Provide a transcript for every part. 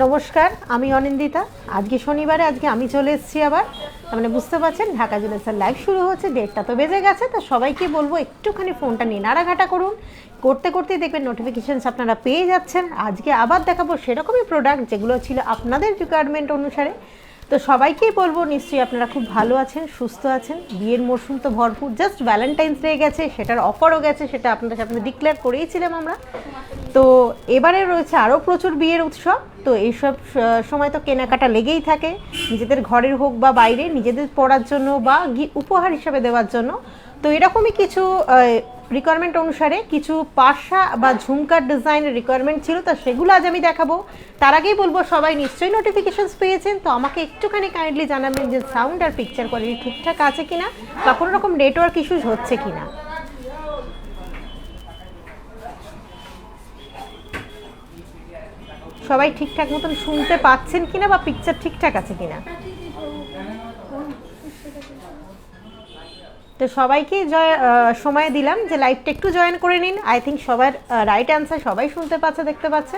নমস্কার, আমি অনিন্দিতা। আজকে শনিবারে আমি চলে এসেছি আবার। মানে বুঝতে পারছেন ঢাকা জুয়েলার্সের লাইভ শুরু হচ্ছে, ডেটটা তো বেজে গেছে। তো সবাইকে বলবো একটুখানি ফোনটা নিয়ে নাড়াঘাটা করুন, করতে করতেই দেখবেন নোটিফিকেশানস আপনারা পেয়ে যাচ্ছেন। আজকে আবার দেখাবো সেরকমই প্রোডাক্ট যেগুলো ছিল আপনাদের রিকোয়ারমেন্ট অনুসারে। তো সবাইকেই বলবো নিশ্চয়ই আপনারা খুব ভালো আছেন, সুস্থ আছেন। বিয়ের মরশুম তো ভরপুর, জাস্ট ভ্যালেন্টাইন্স ডে গেছে, সেটার অফারও গেছে, সেটা আপনাদের সামনে ডিক্লেয়ার করেইছিলাম আমরা। তো এবারে রয়েছে আরও প্রচুর বিয়ের উৎসব। তো এইসব সময় তো কেনাকাটা লেগেই থাকে, নিজেদের ঘরের হোক বা বাইরে, নিজেদের পরার জন্য বা উপহার হিসাবে দেওয়ার জন্য। তো এরকমই কিছু রিকোয়ারমেন্ট অনুসারে কিছু পাশা বা ঝুমকার ডিজাইনের রিকোয়ারমেন্ট ছিল, তো সেগুলো আজ আমি দেখাবো। তার আগেই বলবো সবাই নিশ্চয়ই নোটিফিকেশানস পেয়েছেন, তো আমাকে একটুখানি কাইন্ডলি জানাবেন যে সাউন্ড আর পিকচার কোয়ালিটি ঠিকঠাক আছে কিনা বা কোনো রকম নেটওয়ার্ক ইস্যুস হচ্ছে কিনা। সবাই ঠিকঠাক মতন শুনতে পাচ্ছেন কিনা বা পিকচার ঠিকঠাক আছে কিনা। তো সবাইকে সময় দিলাম যে লাইভটা একটু জয়েন করে নিন। আই থিঙ্ক সবার রাইট অ্যান্সার সবাই শুনতে পাচ্ছে, দেখতে পাচ্ছে।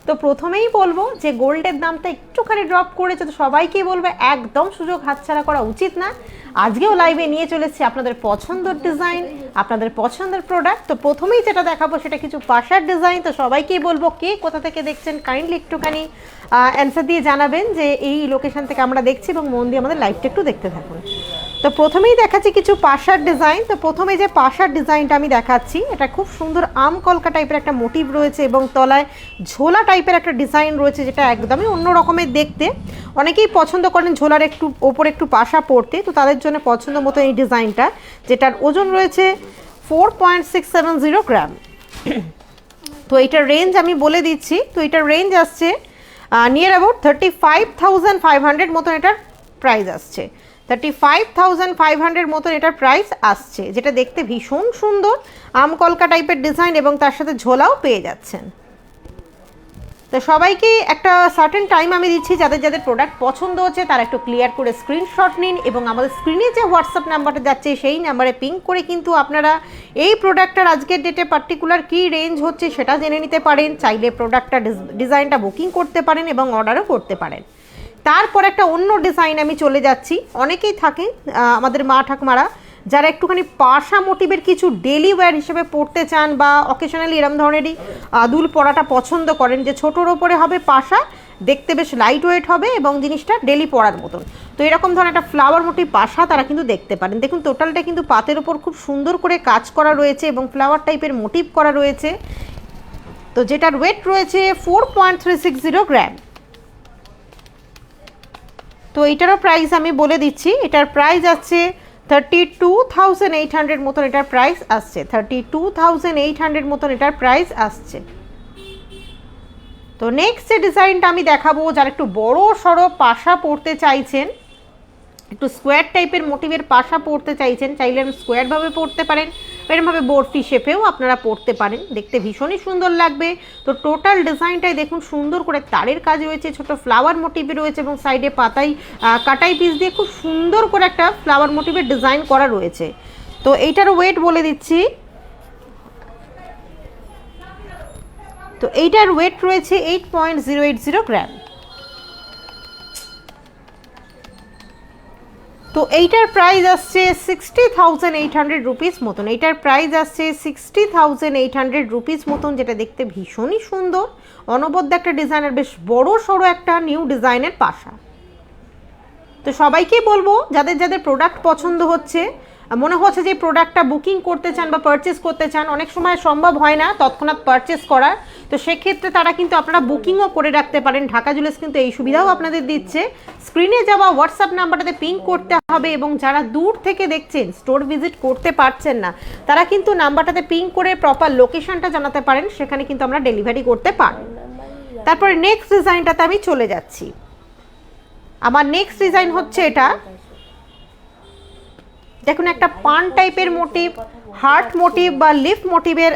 তো প্রথমেই বলবো যে গোল্ডের দামটা একটুখানি ড্রপ করেছে, তো সবাইকেই বলবো একদম সুযোগ হাতছাড়া করা উচিত না। আজকেও লাইভে নিয়ে চলেছি আপনাদের পছন্দের ডিজাইন, আপনাদের পছন্দের প্রোডাক্ট। তো প্রথমেই যেটা দেখাবো সেটা কিছু পাশার ডিজাইন। তো সবাইকেই বলবো কে কোথা থেকে দেখছেন কাইন্ডলি একটুখানি অ্যান্সার দিয়ে জানাবেন যে এই লোকেশন থেকে আমরা দেখছি, এবং মন দিয়ে আমাদের লাইভটা একটু দেখতে থাকুন। তো প্রথমেই দেখাচ্ছি কিছু পাশার ডিজাইন। তো প্রথমে যে পাশার ডিজাইনটা আমি দেখাচ্ছি, এটা খুব সুন্দর আম কলকা টাইপের একটা মোটিভ রয়েছে এবং তলায় ঝোলা টাইপের একটা ডিজাইন রয়েছে, যেটা একদমই অন্য রকমের দেখতে। অনেকেই পছন্দ করেন ঝোলার একটু ওপরে একটু পাশা পড়তে, তো তাদের জন্য পছন্দ মতো এই ডিজাইনটা, যেটার ওজন রয়েছে 4.670 গ্রাম। তো এটার রেঞ্জ আমি বলে দিচ্ছি। তো এটার রেঞ্জ আসছে নিয়ার অ্যাবাউট 35,500 মতন এটার প্রাইস আসছে। 35,500 মতন এটার প্রাইস আসছে, যেটা দেখতে ভীষণ সুন্দর আম কলকা টাইপের ডিজাইন, এবং তার সাথে ঝোলাও পেয়ে যাচ্ছেন। তো সবাইকে একটা সার্টেন টাইম আমি দিচ্ছি, যাদের যাদের প্রোডাক্ট পছন্দ হচ্ছে তারা একটু ক্লিয়ার করে স্ক্রিনশট নিন, এবং আমাদের স্ক্রিনে যে হোয়াটসঅ্যাপ নাম্বারটা যাচ্ছে সেই নাম্বারে পিং করে কিন্তু আপনারা এই প্রোডাক্টটার আজকের ডেটে পার্টিকুলার কী রেঞ্জ হচ্ছে সেটা জেনে নিতে পারেন। চাইলে প্রোডাক্টটা ডিজাইনটা বুকিং করতে পারেন এবং অর্ডারও করতে পারেন। তারপর একটা অন্য ডিজাইন আমি চলে যাচ্ছি। অনেকেই থাকে আমাদের মা ঠাকুমারা যারা একটুখানি পাশা মোটিভের কিছু ডেলি ওয়্যার হিসেবে পরতে চান, বা অকেশনালি এরম ধরনেরই দুল পরাটা পছন্দ করেন, যে ছোটোর ওপরে হবে পাশা, দেখতে বেশ লাইট ওয়েট হবে এবং জিনিসটা ডেলি পরার মতন। তো এরকম ধরনের একটা ফ্লাওয়ার মোটিভ পাশা তারা কিন্তু দেখতে পারেন। দেখুন টোটালটা কিন্তু পাতের ওপর খুব সুন্দর করে কাজ করা রয়েছে এবং ফ্লাওয়ার টাইপের মোটিভ করা রয়েছে। তো যেটার ওয়েট রয়েছে 4.360 গ্রাম। তো এটারও প্রাইস আমি বলে দিচ্ছি। এটার প্রাইস আসছে 32,800 মতন এটার প্রাইস আসছে। 32,800 মতন এটার প্রাইস আসছে। তো নেক্সট যে ডিজাইনটা আমি দেখাবো, যারা একটু বড় সড়ো পাশা পরতে চাইছেন, একটু স্কোয়ার টাইপের মোটিভের পাশা পরতে চাইছেন, চাইলে স্কোয়ারভাবে পরতে পারেন, এরমভাবে বরফি শেপেও আপনারা পরতে পারেন, দেখতে ভীষণই সুন্দর লাগবে। তো টোটাল ডিজাইনটাই দেখুন সুন্দর করে তারের কাজ রয়েছে, ছোট ফ্লাওয়ার মোটিভে রয়েছে, এবং সাইডে পাতাই কাটাই পিস দিয়ে খুব সুন্দর করে একটা ফ্লাওয়ার মোটিভের ডিজাইন করা রয়েছে। তো এইটার ওয়েট বলে দিচ্ছি। তো এইটার ওয়েট রয়েছে 8.080 গ্রাম। তো এইটার প্রাইস আসছে 60,800 রুপিস মতন। এইটার প্রাইস আসছে 60,800 রুপিস মতন, যেটা দেখতে ভীষণই সুন্দর অনবদ্য একটা ডিজাইনের, বেশ বড় সড়ো একটা নিউ ডিজাইনের পাশা। তো সবাইকেই বলবো যাদের যাদের প্রোডাক্ট পছন্দ হচ্ছে, মনে হচ্ছে যে প্রোডাক্টটা বুকিং করতে চান বা পারচেস করতে চান, অনেক সময় সম্ভব হয় না তৎক্ষণাৎ পারচেস করার, তো সেক্ষেত্রে তারা কিন্তু আপনারা বুকিংও করে রাখতে পারেন। ঢাকা জুয়েলার্স কিন্তু এই সুবিধাও আপনাদের দিচ্ছে। স্ক্রিনে যাওয়া হোয়াটসঅ্যাপ নাম্বারটাতে পিং করতে হবে, এবং যারা দূর থেকে দেখছেন, স্টোর ভিজিট করতে পারছেন না, তারা কিন্তু নাম্বারটাতে পিং করে প্রপার লোকেশনটা জানাতে পারেন, সেখানে কিন্তু আমরা ডেলিভারি করতে পারি। তারপরে নেক্সট ডিজাইনটাতে আমি চলে যাচ্ছি। আমার নেক্সট ডিজাইন হচ্ছে এটা, দেখুন একটা পান টাইপের মোটিভ, হার্ট মোটিভ বা লিফ মোটিভের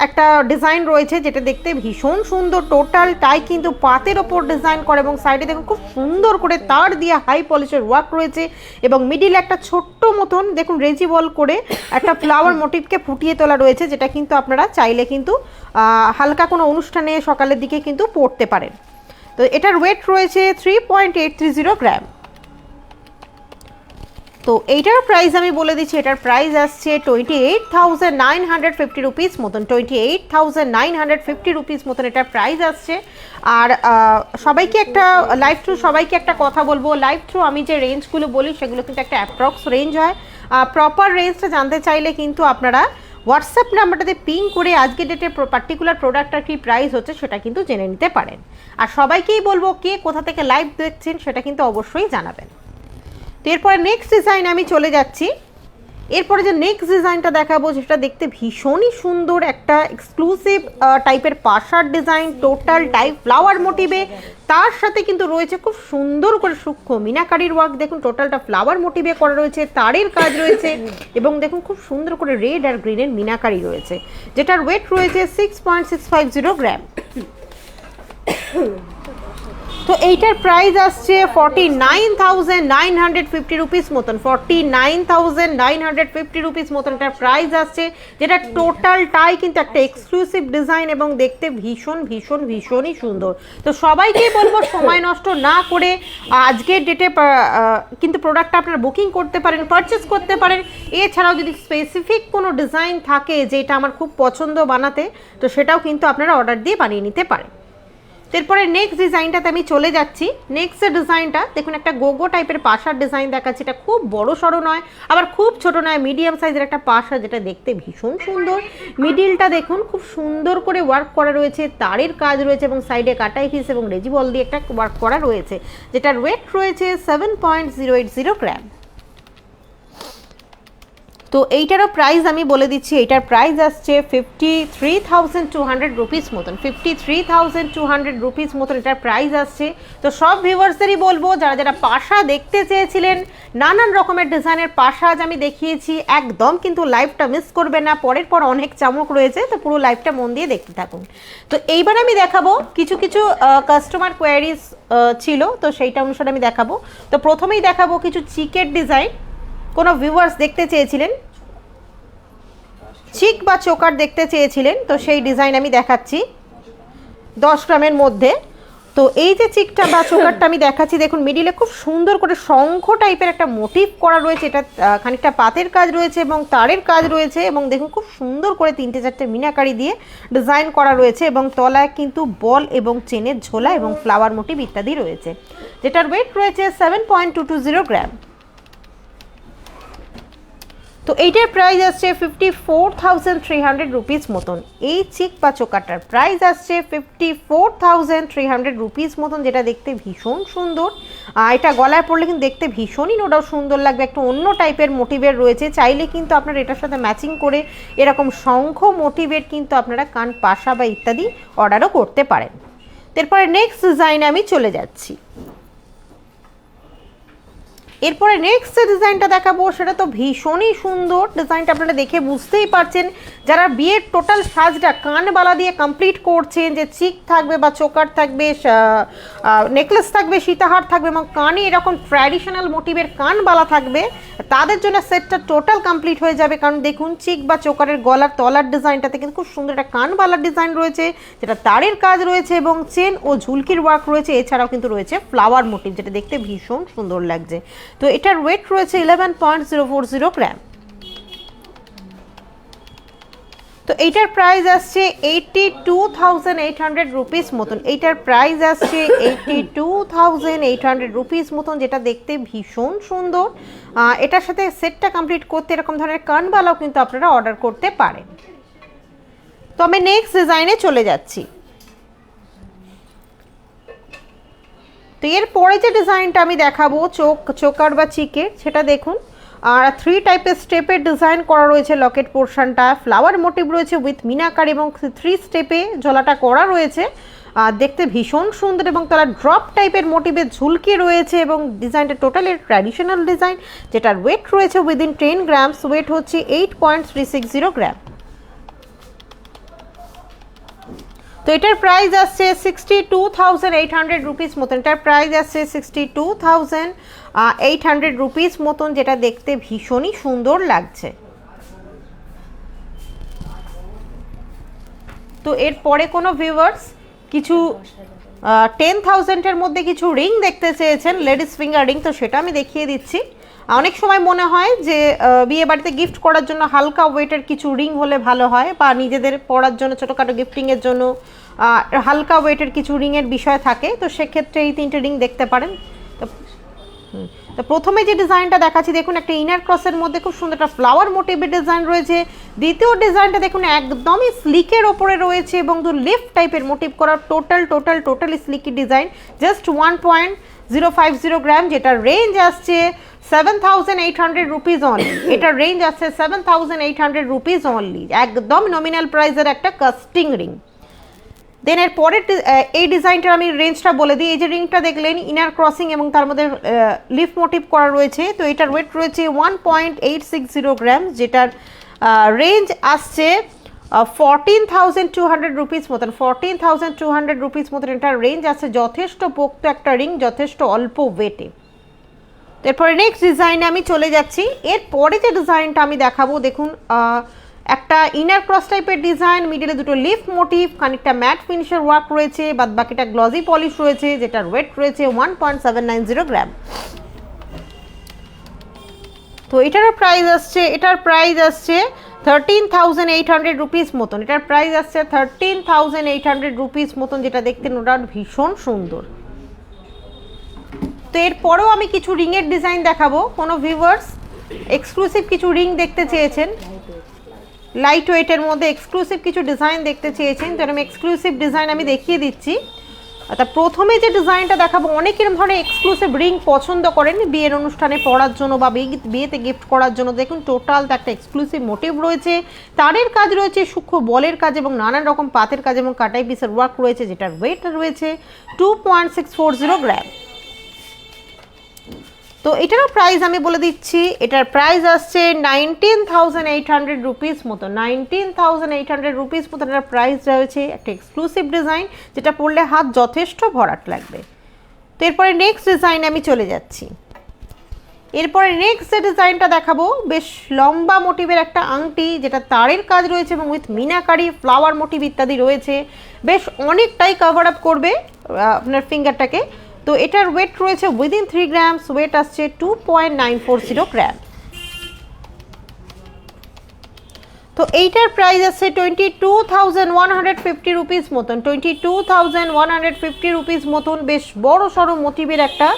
একটা ডিজাইন রয়েছে, যেটা দেখতে ভীষণ সুন্দর। টোটালটাই কিন্তু পাতের ওপর ডিজাইন করে, এবং সাইডে দেখুন খুব সুন্দর করে তার দিয়ে হাই পলিশের ওয়ার্ক রয়েছে, এবং মিডিলে একটা ছোট্ট মতন দেখুন রেজি বল করে একটা ফ্লাওয়ার মোটিভকে ফুটিয়ে তোলা রয়েছে, যেটা কিন্তু আপনারা চাইলে কিন্তু হালকা কোনো অনুষ্ঠানে সকালের দিকে কিন্তু পরতে পারেন। তো এটার ওয়েট রয়েছে 3.830 গ্রাম। তো এইটার প্রাইস আমি বলে দিচ্ছি, এটার প্রাইস আসছে 28,950 রুপিস মতন, 28,950 রুপিস মতন এটার প্রাইস আসছে। আর সবাইকে একটা লাইভ থ্রু সবাইকে একটা কথা বলবো, লাইভ থ্রু আমি যে রেঞ্জগুলো বলি সেগুলো কিন্তু একটা অ্যাপ্রক্স রেঞ্জ হয়। প্রপার রেঞ্জটা জানতে চাইলে কিন্তু আপনারা হোয়াটসঅ্যাপ নাম্বারটাতে পিং করে আজকের ডেটে পার্টিকুলার প্রোডাক্টটার কী প্রাইস হচ্ছে সেটা কিন্তু জেনে নিতে পারেন। আর সবাইকেই বলবো কে কোথা থেকে লাইভ দেখছেন সেটা কিন্তু অবশ্যই জানাবেন। তো এরপরে নেক্সট ডিজাইন আমি চলে যাচ্ছি। এরপরে যে নেক্সট ডিজাইনটা দেখাবো যেটা দেখতে ভীষণই সুন্দর, একটা এক্সক্লুসিভ টাইপের পাশার ডিজাইন, টোটাল টাইপ ফ্লাওয়ার মোটিভে, তার সাথে কিন্তু রয়েছে খুব সুন্দর করে সূক্ষ্ম মিনাকারির ওয়ার্ক। দেখুন টোটালটা ফ্লাওয়ার মোটিভে করা রয়েছে, তারের কাজ রয়েছে এবং দেখুন খুব সুন্দর করে রেড আর গ্রিনের মিনাকারি রয়েছে, যেটার ওয়েট রয়েছে 6.650 গ্রাম। তো এইটার প্রাইস আসছে 49,950 রুপিস মতন, 49,950 রুপিস মতন এটার প্রাইস আসছে, যেটা টোটালটাই কিন্তু একটা এক্সক্লুসিভ ডিজাইন এবং দেখতে ভীষণ ভীষণ ভীষণই সুন্দর। তো সবাইকেই বলবো সময় নষ্ট না করে আজকের ডেটে কিন্তু প্রোডাক্টটা আপনারা বুকিং করতে পারেন, পারচেস করতে পারেন। এছাড়াও যদি স্পেসিফিক কোনো ডিজাইন থাকে যেটা আমার খুব পছন্দ বানাতে, তো সেটাও কিন্তু আপনারা অর্ডার দিয়ে বানিয়ে নিতে পারেন। এরপরে নেক্সট ডিজাইনটাতে আমি চলে যাচ্ছি। নেক্সট ডিজাইনটা দেখুন একটা গোগো টাইপের পাশার ডিজাইন দেখাচ্ছি। এটা খুব বড় সড়ো নয়, আবার খুব ছোট নয়, মিডিয়াম সাইজের একটা পাশা, যেটা দেখতে ভীষণ সুন্দর। মিডিলটা দেখুন খুব সুন্দর করে ওয়ার্ক করা রয়েছে, তারের কাজ রয়েছে এবং সাইডে কাটাই পিস এবং রেজি বল দিয়ে একটা ওয়ার্ক করা রয়েছে, যেটার ওয়েট রয়েছে 7.080 গ্রাম। তো এইটারও প্রাইস আমি বলে দিচ্ছি, এইটার প্রাইস আসছে 53,200 রুপিস মতন, 53,200 রুপিস মতন এটার প্রাইস আসছে। তো সব ভিউয়ার্সদেরই বলবো যারা যারা পাশা দেখতে চেয়েছিলেন, নানান রকমের ডিজাইনের পাশা আজ আমি দেখিয়েছি, একদম কিন্তু লাইভটা মিস করবে না, পরের পর অনেক চমক রয়েছে, তো পুরো লাইভটা মন দিয়ে দেখতে থাকুন। তো এইবার আমি দেখাবো কিছু কিছু কাস্টমার কোয়ারিজ ছিল, তো সেইটা অনুসারে আমি দেখাবো। তো প্রথমেই দেখাবো কিছু চিকের ডিজাইন, কোনো ভিউয়ার্স দেখতে চেয়েছিলেন, চিক বা চোকার দেখতে চেয়েছিলেন, তো সেই ডিজাইন আমি দেখাচ্ছি 10 গ্রামের মধ্যে। তো এই যে চিকটা বা চোকারটা আমি দেখাচ্ছি, দেখুন মিডিলে খুব সুন্দর করে শঙ্খ টাইপের একটা মোটিভ করা রয়েছে, এটা খানিকটা পাতের কাজ রয়েছে এবং তারের কাজ রয়েছে এবং দেখুন খুব সুন্দর করে 3-4টে মিনাকারি দিয়ে ডিজাইন করা রয়েছে এবং তলায় কিন্তু বল এবং চেনের ঝোলা এবং ফ্লাওয়ার মোটিভ ইত্যাদি রয়েছে, যেটার ওয়েট রয়েছে 7.220 গ্রাম। তো এইটার প্রাইস আসছে 54,300 রুপিস মতন। এই চিক বা চোকাটার প্রাইস আসছে 54,300 রুপিস মতন, যেটা দেখতে ভীষণ সুন্দর। এটা গলায় পরলে কিন্তু দেখতে ভীষণই নোটাও সুন্দর লাগবে, একটা অন্য টাইপের মোটিভের রয়েছে। চাইলে কিন্তু আপনারা এটার সাথে ম্যাচিং করে এরকম শঙ্খ মোটিভের কিন্তু আপনারা কান পাশা বা ইত্যাদি অর্ডারও করতে পারেন। এরপরে নেক্সট ডিজাইনে আমি চলে যাচ্ছি। এরপরে নেক্সট ডিজাইনটা দেখাবো, সেটা তো ভীষণই সুন্দর। ডিজাইনটা আপনারা দেখে বুঝতেই পারছেন, যারা বিয়ের টোটাল সাজটা কানবালা দিয়ে কমপ্লিট করছেন, যে চিক থাকবে বা চোকার থাকবে, নেকলেস থাকবে, সীতাহার থাকবে এবং কানে এরকম ট্র্যাডিশনাল মোটিভের কানবালা থাকবে, তাদের জন্য সেটটা টোটাল কমপ্লিট হয়ে যাবে। কারণ দেখুন চিক বা চোকারের গলার তলার ডিজাইনটাতে কিন্তু খুব সুন্দর একটা কানবালার ডিজাইন রয়েছে, যেটা তারের কাজ রয়েছে এবং চেন ও ঝুলকির ওয়ার্ক রয়েছে। এছাড়াও কিন্তু রয়েছে ফ্লাওয়ার মোটিভ, যেটা দেখতে ভীষণ সুন্দর লাগছে। তো এটার ওয়েট রয়েছে 11.040 গ্রাম। তো এইটার প্রাইস আসছে 82,800 রুপিস মতন। এইটার প্রাইস আসছে 82,800 রুপিস মতন, যেটা দেখতে ভীষণ সুন্দর। এটার সাথে সেটটা কমপ্লিট করতে এরকম ধরনের কানবালাও কিন্তু আপনারা অর্ডার করতে পারেন। তো আমি নেক্সট ডিজাইনে চলে যাচ্ছি। তো এরপরে যে ডিজাইনটা আমি দেখাবো চোকার বা চিকের, সেটা দেখুন আর 3 টাইপের স্টেপের ডিজাইন করা রয়েছে। লকেট পোর্শনটা ফ্লাওয়ার মোটিভ রয়েছে উইথ মিনাকার এবং 3 স্টেপে ঝোলাটা করা রয়েছে, দেখতে ভীষণ সুন্দর এবং তারা ড্রপ টাইপের মোটিভের ঝুলকি রয়েছে এবং ডিজাইনটা টোটালি ট্র্যাডিশনাল ডিজাইন, যেটার ওয়েট রয়েছে উইদিন 10 গ্রামস, ওয়েট হচ্ছে 8.360 গ্রাম। তো এটার প্রাইস আসছে 62,800 রুপিস মতন। এটার প্রাইস আসছে 62,800 রুপিস মতন, যেটা দেখতে ভীষণই সুন্দর লাগছে। তো এরপরে কোনো ভিউয়ার্স কিছু 10,000-এর মধ্যে কিছু রিং দেখতে চেয়েছেন, লেডিস ফিঙ্গার রিং, তো সেটা আমি দেখিয়ে দিচ্ছি। অনেক সময় মনে হয় যে বিয়ে বাড়িতে গিফট করার জন্য হালকা ওয়েটের কিছু রিং হলে ভালো হয়, বা নিজেদের পরার জন্য ছোটোখাটো গিফটিংয়ের জন্য হালকা ওয়েটের কিছু রিংয়ের বিষয় থাকে, তো সেক্ষেত্রে এই 3টে রিং দেখতে পারেন। তো প্রথমে যে ডিজাইনটা দেখাচ্ছি দেখুন, একটা ইনার ক্রসের মধ্যে খুব সুন্দর একটা ফ্লাওয়ার মোটিভের ডিজাইন রয়েছে। দ্বিতীয় ডিজাইনটা দেখুন একদমই স্লিকের ওপরে রয়েছে এবং লিফট টাইপের মোটিভ করা, টোটালি স্লিকি ডিজাইন, জাস্ট 1.050 গ্রাম, যেটার রেঞ্জ আসছে 7,800 রুপিস অনলি। এটার রেঞ্জ আসছে 7,800 রুপিস অনলি, একদম নমিনাল প্রাইসের একটা কাস্টিং রিং। দেন এর পরের এই ডিজাইনটার আমি রেঞ্জটা বলে দিই। এই যে রিংটা দেখলেন ইনার ক্রসিং এবং তার মধ্যে লিফ মোটিভ করা রয়েছে, তো এটার ওয়েট রয়েছে 1.860 গ্রাম, যেটার রেঞ্জ আসছে 14,200 রুপিস মতন, 14,200 রুপিস মতন এটার রেঞ্জ আছে। যথেষ্ট পোক্ত একটা রিং, যথেষ্ট অল্প ওয়েটে। এরপরে নেক্সট ডিজাইনে আমি চলে যাচ্ছি। এরপরে যে ডিজাইনটা আমি দেখাবো দেখুন, একটা ইনার ক্রস টাইপের ডিজাইন, মিডলে দুটো লিফ মোটিভ, খানিকটা ম্যাট ফিনিশের ওয়ার্ক রয়েছে, বাদ বাকিটা গ্লজি পলিশ রয়েছে, যেটার ওয়েট রয়েছে 1.790 গ্রাম। তো এটার প্রাইস আসছে 13,800 রুপিস মতন, এটার প্রাইস আসছে 13,800 রুপিস মতন, যেটা দেখতে নো ডাউট ভীষণ সুন্দর। তো এরপরেও আমি কিছু রিংয়ের ডিজাইন দেখাবো। কোনো ভিউয়ার্স এক্সক্লুসিভ কিছু রিং দেখতে চেয়েছেন, লাইট ওয়েটের মধ্যে এক্সক্লুসিভ কিছু ডিজাইন দেখতে চেয়েছেন, তো আমি এক্সক্লুসিভ ডিজাইন আমি দেখিয়ে দিচ্ছি। তা প্রথমে যে ডিজাইনটা দেখাবো, অনেক এরকম ধরনের এক্সক্লুসিভ রিং পছন্দ করেন বিয়ের অনুষ্ঠানে পরার জন্য বা বিয়েতে গিফট করার জন্য। দেখুন টোটাল একটা এক্সক্লুসিভ মোটিভ রয়েছে, তারের কাজ রয়েছে, সূক্ষ্ম বলের কাজ এবং নানান রকম পাতের কাজ এবং কাটাই পিসের ওয়ার্ক রয়েছে, যেটার ওয়েট রয়েছে 2.640 গ্রাম। তো এটারও প্রাইস আমি বলে দিচ্ছি, এটার প্রাইস আসছে 19,800 রুপিস মতো, 19,800 রুপিস মতো এটার প্রাইস রয়েছে। একটা এক্সক্লুসিভ ডিজাইন, যেটা পরলে হাত যথেষ্ট ভরাট লাগবে। তো এরপরে নেক্সট ডিজাইনে আমি চলে যাচ্ছি। এরপরে নেক্সট যে ডিজাইনটা দেখাবো, বেশ লম্বা মোটিভের একটা আংটি, যেটা তারের কাজ রয়েছে এবং উইথ মিনাকারি ফ্লাওয়ার মোটিভ ইত্যাদি রয়েছে, বেশ অনেকটাই কভার আপ করবে আপনার ফিঙ্গারটাকে। তো এটার ওয়েট রয়েছে উইদিন 3 গ্রামস, ওয়েট আসছে 2.940 গ্রাম। তো এইটার প্রাইস আছে 22,150 রুপিস মতন, 22,150 রুপিস মতন, বেশ বড় সড়ো মোটিভের একটা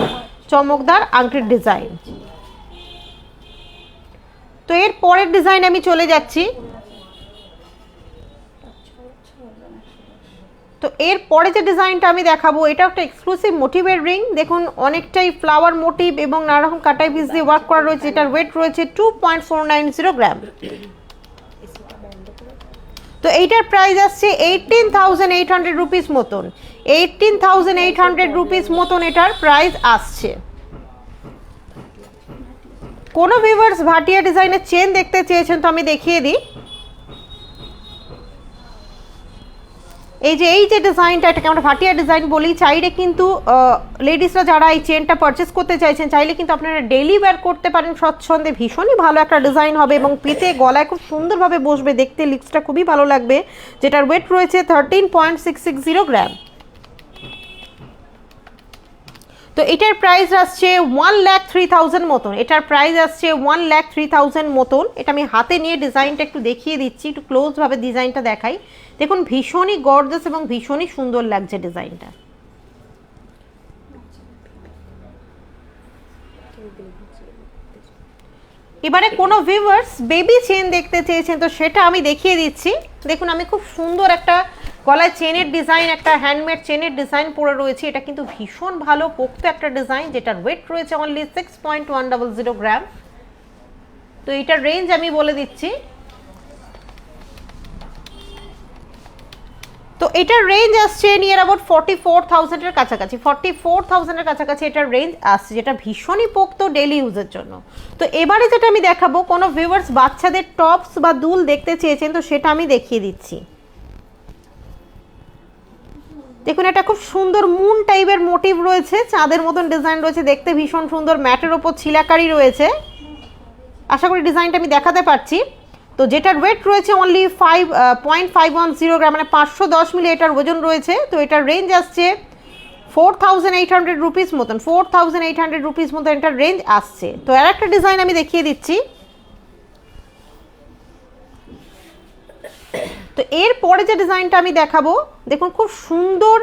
চমকদার আংটির ডিজাইন। তো এর পরের ডিজাইন আমি চলে যাচ্ছি। তো এর পরে যে ডিজাইনটা আমি দেখাবো, এটা একটা এক্সক্লুসিভ মোটিভের রিং। দেখুন অনেকটাই ফ্লাওয়ার মোটিভ এবং নানা রকম কাটাই পিস দিয়ে ওয়ার্ক করা রয়েছে, এটার ওয়েট রয়েছে 2.490 গ্রাম। তো এইটার প্রাইস আসছে 18,800 রুপিস মতন, 18,800 রুপিস মতন এটার প্রাইস আসছে। কোনো ভিউয়ার্স ভাটিয়া ডিজাইনের চেন দেখতে চেয়েছেন, তো আমি দেখিয়ে দিই। এই যে ডিজাইনটা, এটাকে আমরা ভাটিয়া ডিজাইন বলি। চাইলে কিন্তু লেডিসরা যারা এই চেনটা পারচেস করতে চাইছেন, চাইলে কিন্তু আপনারা ডেইলি ওয়্যার করতে পারেন স্বচ্ছন্দে, ভীষণই ভালো একটা ডিজাইন হবে এবং পিতে গলায় খুব সুন্দরভাবে বসবে, দেখতে লিপসটা খুবই ভালো লাগবে, যেটার ওয়েট রয়েছে 13.660 গ্রাম। তো এটার প্রাইস আসছে 1,03,000 মতন, এটার প্রাইস আসছে 1,03,000 মতন। এটা আমি হাতে নিয়ে ডিজাইনটা একটু দেখিয়ে দিচ্ছি, একটু ক্লোজভাবে ডিজাইনটা দেখাই। দেখুন ভীষণই গর্জাস এবং ভীষণই সুন্দর লাগছে ডিজাইনটা। এবারে কোনো ভিউয়ার্স বেবি চেন দেখতে চেয়েছেন, তো সেটা আমি দেখিয়ে দিচ্ছি। দেখুন আমি খুব সুন্দর একটা গলায় চেনের ডিজাইন, একটা হ্যান্ডমেড চেনের ডিজাইন পরে রয়েছে। এটা কিন্তু ভীষণ ভালো পোক্ত একটা ডিজাইন, যেটার ওয়েট রয়েছে অনলি 6.100 গ্রাম। তো এটার রেঞ্জ আমি বলে দিচ্ছি। তো এটার রেঞ্জ আসছে নিয়ার অ্যাবাউট 44,000 এর কাছাকাছি, 44,000 এর কাছাকাছি এটার রেঞ্জ আসছে, যেটা ভীষণই পোক্ত ডেইলি ইউজের জন্য। তো এবারে যেটা আমি দেখাবো, কোনো ভিউয়ার্স বাচ্চাদের টপস বা দুল দেখতে চেয়েছেন, তো সেটা আমি দেখিয়ে দিচ্ছি। দেখুন এটা খুব সুন্দর মুন টাইপের মোটিভ রয়েছে, চাঁদের মতন ডিজাইন রয়েছে, দেখতে ভীষণ সুন্দর, ম্যাটের ওপর ছিলাকারি রয়েছে। আশা করি ডিজাইনটা আমি দেখাতে পারছি। তো যেটার ওয়েট রয়েছে অনলি 5.510 গ্রাম, মানে 510 মিলি এটার ওজন রয়েছে। তো এটার রেঞ্জ আসছে 4800 রুপিস মতন, 4800 রুপিস মতন এটার রেঞ্জ আসছে। তো আর একটা ডিজাইন আমি দেখিয়ে দিচ্ছি। তো এরপরে যে ডিজাইনটা আমি দেখাবো, দেখুন খুব সুন্দর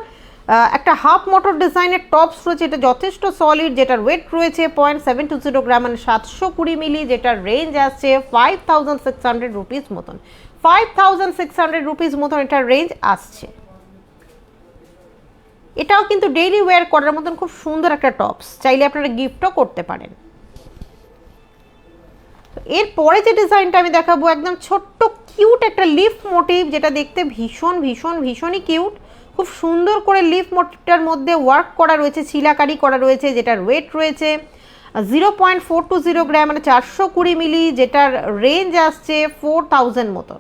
একটা হাফ মোটর ডিজাইনের টপস রয়েছে, এটা যথেষ্ট সলিড, যেটার ওয়েট রয়েছে 0.720 গ্রাম, মানে 720 মিলি, যেটার রেঞ্জ আসছে 5600 রুপিস মতন, 5600 রুপিস মতন এটার রেঞ্জ আসছে। এটাও কিন্তু ডেইলি ওয়্যার করার মতন খুব সুন্দর একটা টপস, চাইলে আপনারা গিফটও করতে পারেন। এরপরে যে ডিজাইনটা আমি দেখাবো, একদম ছোট্ট কিউট একটা লিফ মোটিভ, যেটা দেখতে ভীষণ ভীষণ ভীষণই কিউট। খুব সুন্দর করে লিফ মোটিভটার মধ্যে ওয়ার্ক করা রয়েছে, ছিলাকারি করা রয়েছে, যেটার ওয়েট রয়েছে 0.420 গ্রাম, মানে 420 মিলি, যেটার রেঞ্জ আসছে 4000 মতো।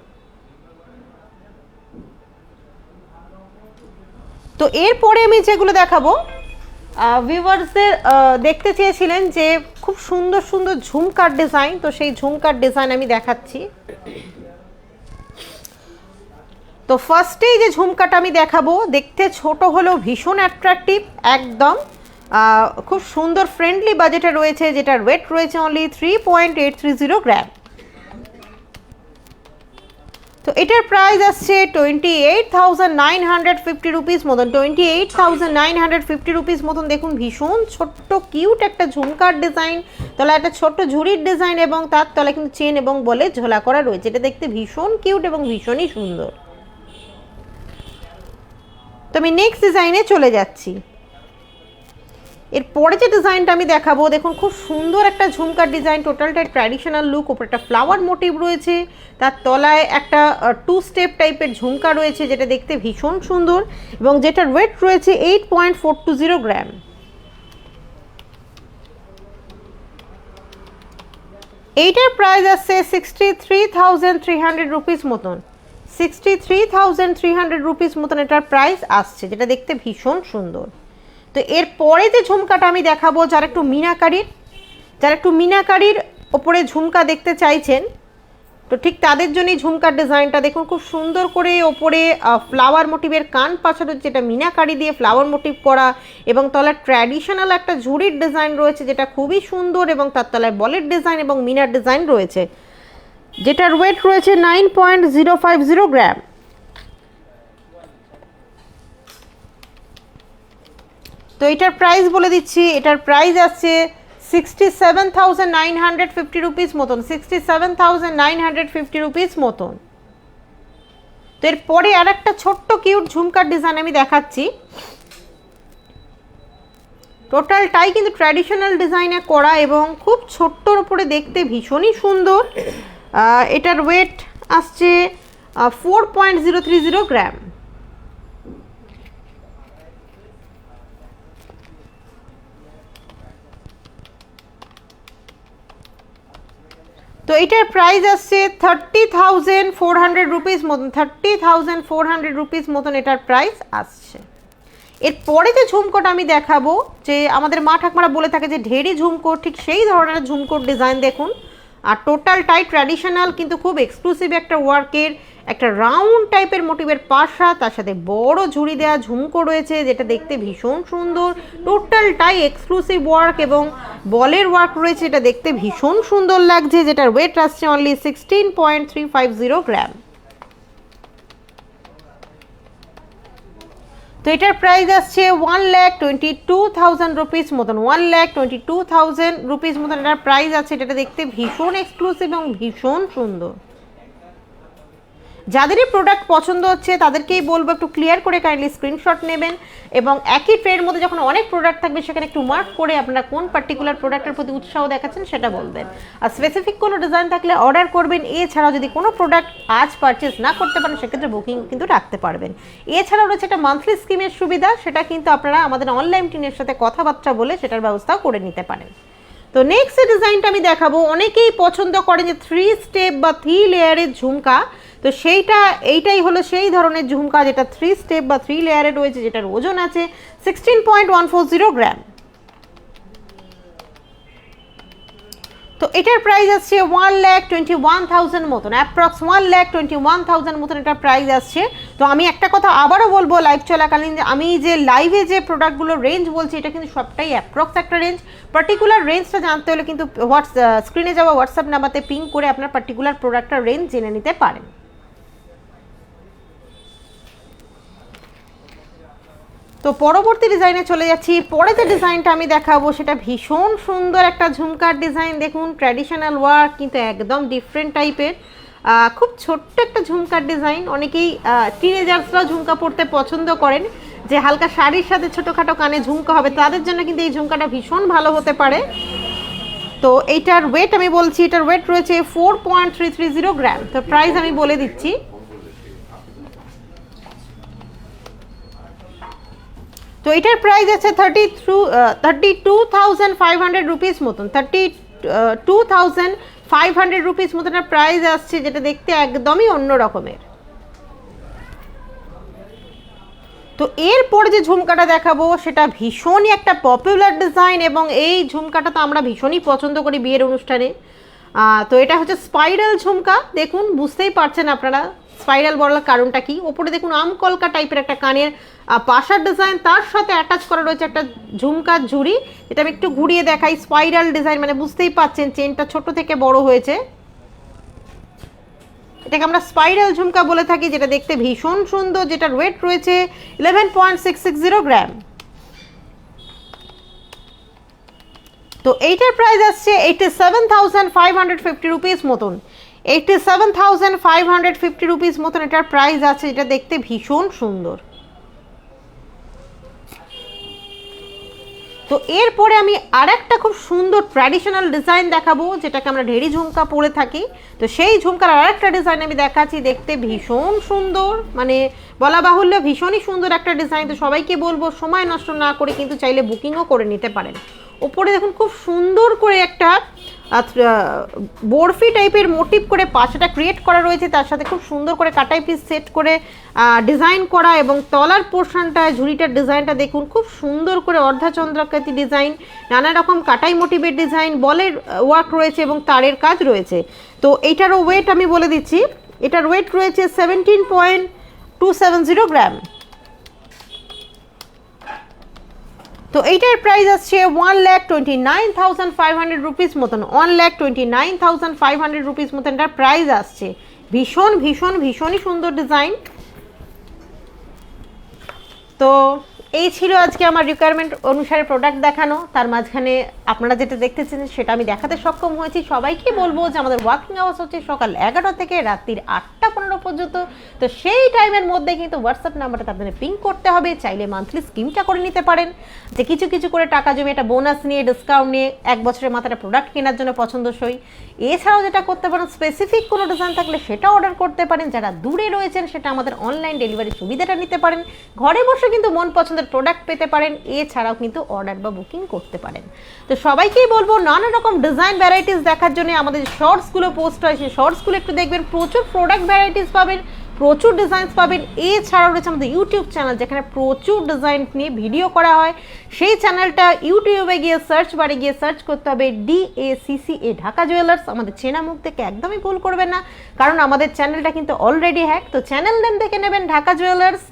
তো এরপরে আমি যেগুলো দেখাবো, ভিউয়ার্সদের দেখতে চেয়েছিলেন যে খুব সুন্দর সুন্দর ঝুমকার ডিজাইন, তো সেই ঝুমকার ডিজাইন আমি দেখাচ্ছি। তো ফার্স্টেই যে ঝুমকাটা আমি দেখাবো, দেখতে ছোট হলেও ভীষণ অ্যাট্রাকটিভ, একদম খুব সুন্দর ফ্রেন্ডলি বাজেটে রয়েছে, যেটার ওয়েট রয়েছে অনলি 3.830 গ্রাম। তো এটার প্রাইস আসছে 28,950 রুপিস মতন, 28,950 রুপিস মতন। দেখুন ভীষণ ছোট্ট কিউট একটা ঝুমকার ডিজাইন, তলায় একটা ছোট্ট ঝুড়ির ডিজাইন, এবং তার তলায় কিন্তু চেন এবং বলে ঝোলা করা রয়েছে। এটা দেখতে ভীষণ কিউট এবং ভীষণই সুন্দর। তো আমি নেক্সট ডিজাইনে চলে যাচ্ছি। এরপরে যে ডিজাইনটা আমি দেখাবো, দেখুন খুব সুন্দর একটা ঝুমকার ডিজাইন, টোটালটাই ট্র্যাডিশনাল লুক, ওপরে একটা ফ্লাওয়ার মোটিভ রয়েছে, তার তলায় একটা 2 স্টেপ টাইপের ঝুমকা রয়েছে, যেটা দেখতে ভীষণ সুন্দর, এবং যেটার ওয়েট রয়েছে 8.420 গ্রাম। এইটার প্রাইস আসছে 63,300 রুপিস মতন, 63,300 রুপিস মতন এটার প্রাইস আসছে, যেটা দেখতে ভীষণ সুন্দর। তো এরপরে যে ঝুমকাটা আমি দেখাবো, যারা একটু মিনাকারির ওপরে ঝুমকা দেখতে চাইছেন, তো ঠিক তাদের জন্যই ঝুমকার ডিজাইনটা। দেখুন খুব সুন্দর করে ওপরে ফ্লাওয়ার মোটিভের কান পাশানো, যেটা মিনাকারি দিয়ে ফ্লাওয়ার মোটিভ করা, এবং তলায় ট্র্যাডিশনাল একটা ঝুড়ির ডিজাইন রয়েছে, যেটা খুবই সুন্দর, এবং তার তলায় বলের ডিজাইন এবং মিনার ডিজাইন রয়েছে, যেটার ওয়েট রয়েছে 9.050 গ্রাম। তো এটার প্রাইস বলে দিচ্ছি, এটার প্রাইস আসছে 67,950 রুপিস মতন, 67,950 রুপিস মতন। তো এরপরে আর একটা ছোট্ট কিউট ঝুমকার ডিজাইন আমি দেখাচ্ছি। টোটালটাই কিন্তু ট্র্যাডিশনাল ডিজাইনে করা, এবং খুব ছোট্টর উপরে দেখতে ভীষণই সুন্দর। এটার ওয়েট আসছে 4.030 গ্রাম। তো এটার প্রাইস আসছে 30,400 রুপিস মতন, 30,400 রুপিস মতন এটার প্রাইস আসছে। এরপরে যে ঝুমকোটা আমি দেখাবো, যে আমাদের মা ঠাকুমারা বলে থাকে যে ঢেরি ঝুমকো, ঠিক সেই ধরনের ঝুমকোর ডিজাইন দেখুন। আর টোটালটাই ট্র্যাডিশনাল, কিন্তু খুব এক্সক্লুসিভ একটা ওয়ার্কের, একটা রাউন্ড টাইপের মোটিভের পাশা, তার সাথে বড় ঝুড়ি দেওয়া ঝুমকো রয়েছে, যেটা দেখতে ভীষণ সুন্দর। টোটালটাই এক্সক্লুসিভ ওয়ার্ক এবং বলের ওয়ার্ক রয়েছে, এটা দেখতে ভীষণ সুন্দর লাগছে, যেটার ওয়েট আসছে অনলি 16.350 গ্রাম। তো এটার প্রাইস আসছে 1,22,000 রুপিস মতন, 1,22,000 রুপিস মতন এটার প্রাইস আছে। এটা দেখতে ভীষণ এক্সক্লুসিভ এবং ভীষণ সুন্দর। যাদেরই প্রোডাক্ট পছন্দ হচ্ছে তাদেরকেই বলবো একটু ক্লিয়ার করে কাইন্ডলি স্ক্রিনশট নেবেন, এবং একই ট্রের মধ্যে যখন অনেক প্রোডাক্ট থাকবে সেখানে একটু মার্ক করে আপনারা কোন পার্টিকুলার প্রোডাক্টের প্রতি উৎসাহ দেখাচ্ছেন সেটা বলবেন। আর স্পেসিফিক কোনো ডিজাইন থাকলে অর্ডার করবেন। এছাড়াও যদি কোনো প্রোডাক্ট আজ পারচেস না করতে পারেন, সেক্ষেত্রে বুকিং কিন্তু রাখতে পারবেন। এছাড়াও রয়েছে একটা মান্থলি স্কিমের সুবিধা, সেটা কিন্তু আপনারা আমাদের অনলাইন টিমের সাথে কথাবার্তা বলে সেটার ব্যবস্থাও করে নিতে পারেন। তো নেক্সট ডিজাইনটা আমি দেখাবো, অনেকেই পছন্দ করেন যে 3 স্টেপ বা 3 লেয়ারের ঝুমকা। তো এইটাই হলো সেই ধরনের ঝুমকা, যেটা 3 স্টেপ বা 3 লেয়ারে রয়েছে, যেটার ওজন আছে 16.140 গ্রাম। তো তো এটার প্রাইস আসছে 1,21,000 মতন, অ্যাপ্রক্স 1,21,000 মতন এটার প্রাইস আসছে। তো আমি একটা কথা আবারও বলবো লাইভ চলাকালীন, যে আমি যে লাইভে যে প্রোডাক্টগুলোর রেঞ্জ বলছি এটা কিন্তু সবটাই অ্যাপ্রক্স একটা রেঞ্জ। পার্টিকুলার রেঞ্জটা জানতে হলে কিন্তু স্ক্রিনে যাওয়া হোয়াটসঅ্যাপ নাম্বারতে পিং করে আপনার পার্টিকুলার প্রোডাক্টটার রেঞ্জ জেনে নিতে পারেন। তো পরবর্তী ডিজাইনে চলে যাচ্ছি। পরে যে ডিজাইনটা আমি দেখাবো সেটা ভীষণ সুন্দর একটা ঝুমকার ডিজাইন। দেখুন ট্র্যাডিশনাল ওয়ার্ক কিন্তু একদম ডিফারেন্ট টাইপের, খুব ছোট্ট একটা ঝুমকার ডিজাইন। অনেকেই টিনেজার্সরাও ঝুমকা পরতে পছন্দ করেন, যে হালকা শাড়ির সাথে ছোটোখাটো কানে ঝুমকা হবে, তাদের জন্য কিন্তু এই ঝুমকাটা ভীষণ ভালো হতে পারে। তো এইটার ওয়েট আমি বলছি, এটার ওয়েট রয়েছে 4.330 গ্রাম। তো প্রাইস আমি বলে দিচ্ছি। তো এটার প্রাইস আছে 32,500 রুপিস মতন, 32,500 রুপিস মতন প্রাইস আসছে, যেটা দেখতে একদমই অন্য রকমের। তো এরপর যে ঝুমকাটা দেখাবো সেটা ভীষণই একটা পপুলার ডিজাইন, এবং এই ঝুমকাটা তো আমরা ভীষণই পছন্দ করি বিয়ের অনুষ্ঠানে। তো এটা হচ্ছে স্পাইরাল ঝুমকা। দেখুন বুঝতেই পারছেন আপনারা স্পাইরাল বলার কারণটা কি। ওপরে দেখুন আমকলকা টাইপের একটা কানের পাশার ডিজাইন, তার সাথে অ্যাটাচ করা রয়েছে একটা ঝুমকার ঝুড়ি। এটা আমি একটু ঘুরিয়ে দেখাই। স্পাইরাল ডিজাইন মানে বুঝতেই পাচ্ছেন চেনটা ছোট থেকে বড় হয়েছে। এটাকে আমরা স্পাইরাল ঝুমকা বলে থাকি, যেটা দেখতে ভীষণ সুন্দর, যেটার ওয়েট রয়েছে 11.660 গ্রাম। তো এইটার প্রাইস আসছে 87,550 রুপিস মতন, 87,550 রুপিস মতন এটার প্রাইস আছে, যেটা দেখতে ভীষণ সুন্দর। তো এরপরে আমি আরেকটা খুব সুন্দর ট্র্যাডিশনাল ডিজাইন দেখাবো, যেটাকে আমরা ঢেরি ঝুমকা পরে থাকি। তো সেই ঝুমকার আরেকটা ডিজাইন আমি দেখাচ্ছি, দেখতে ভীষণ সুন্দর, মানে বলা বাহুল্য ভীষণই সুন্দর একটা ডিজাইন। তো সবাইকে বলবো সময় নষ্ট না করে কিন্তু চাইলে বুকিংও করে নিতে পারেন। ওপরে দেখুন খুব সুন্দর করে একটা বরফি টাইপের মোটিভ করে পাশাটা ক্রিয়েট করা রয়েছে, তার সাথে খুব সুন্দর করে কাটাই পিস সেট করে ডিজাইন করা, এবং তলার পোর্শনটা ঝুড়িটার ডিজাইনটা দেখুন খুব সুন্দর করে অর্ধাচন্দ্রাকৃতি ডিজাইন, নানা রকম কাটাই মোটিভের ডিজাইন, বলের ওয়ার্ক রয়েছে এবং তারের কাজ রয়েছে। তো এইটারও ওয়েট আমি বলে দিচ্ছি, এটার ওয়েট রয়েছে 17.270 গ্রাম। তো এইটার প্রাইস আসছে 1,29,500 রুপিস মতন, 1,29,500 রুপিস মতন এটার প্রাইস আসছে। ভীষণ ভীষণ ভীষণই সুন্দর ডিজাইন। তো এই ছিল আজকে আমার রিকোয়ারমেন্ট অনুসারে প্রোডাক্ট দেখানো। তার মাঝখানে আপনারা যেটা দেখতেছেন সেটা আমি দেখাতে সক্ষম হয়েছি। সবাইকে বলবো যে আমাদের ওয়ার্কিং আওয়ার্স হচ্ছে সকাল 11টা থেকে রাত্রির 8টা 15 পর্যন্ত। তো সেই টাইমের মধ্যে কিন্তু হোয়াটসঅ্যাপ নাম্বারটা আপনাদের পিং করতে হবে। চাইলে মান্থলি স্কিমটা করে নিতে পারেন, যে কিছু কিছু করে টাকা জমে একটা বোনাস নিয়ে ডিসকাউন্ট নিয়ে 1 বছরের মাথায় প্রোডাক্ট কেনার জন্য পছন্দসই। এছাড়াও যেটা করতে পারেন, স্পেসিফিক কোনো ডিজাইন থাকলে সেটা অর্ডার করতে পারেন। যারা দূরে রয়েছেন সেটা আমাদের অনলাইন ডেলিভারি সুবিধাটা নিতে পারেন। ঘরে বসে কিন্তু মন পছন্দের প্রোডাক্ট পেতে পারেন। এছাড়াও কিন্তু অর্ডার বা বুকিং করতে পারেন। তো সবাইকেই বলবো নানা রকম ডিজাইন ভ্যারাইটিস দেখার জন্য আমাদের শর্টসগুলো পোস্ট হয়, সেই শর্টসগুলো একটু দেখবেন। প্রচুর প্রোডাক্ট ভ্যারাইটিস পাবেন, প্রচুর ডিজাইনস পাবেন। এছাড়াও রয়েছে আমাদের ইউটিউব চ্যানেল, যেখানে প্রচুর ডিজাইন নিয়ে ভিডিও করা হয়। সেই চ্যানেলটা ইউটিউবে গিয়ে সার্চ বারে গিয়ে সার্চ করতে হবে DACCA ঢাকা জুয়েলার্স। আমাদের চেনা মুখ থেকে একদমই ভুল করবেন না, কারণ আমাদের চ্যানেলটা কিন্তু অলরেডি হ্যাক। তো চ্যানেল নেম দেখে নেবেন ঢাকা জুয়েলার্স।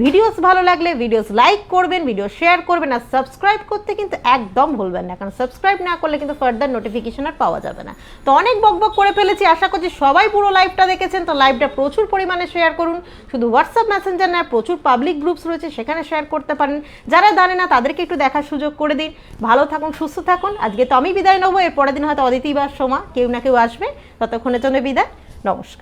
ভিডিওস ভালো লাগলে ভিডিওস লাইক করবেন, ভিডিও শেয়ার করবেন, আর সাবস্ক্রাইব করতে কিন্তু একদম ভুলবেন না, কারণ সাবস্ক্রাইব না করলে কিন্তু ফার্দার নোটিফিকেশন আর পাওয়া যাবে না। তো অনেক বকবক করে ফেলেছি, আশা করছি সবাই পুরো লাইভটা দেখেছেন। তো লাইভটা প্রচুর পরিমাণে শেয়ার করুন, শুধু হোয়াটসঅ্যাপ মেসেঞ্জার না, প্রচুর পাবলিক গ্রুপস রয়েছে সেখানে শেয়ার করতে পারেন। যারা জানে না তাদেরকে একটু দেখার সুযোগ করে দিন। ভালো থাকুন, সুস্থ থাকুন। আজকে তো আমি বিদায় নেবো, এর পরের দিন হয়তো অদিতি বা সোমা কেউ না কেউ আসবে। ততক্ষণের জন্য বিদায়, নমস্কার।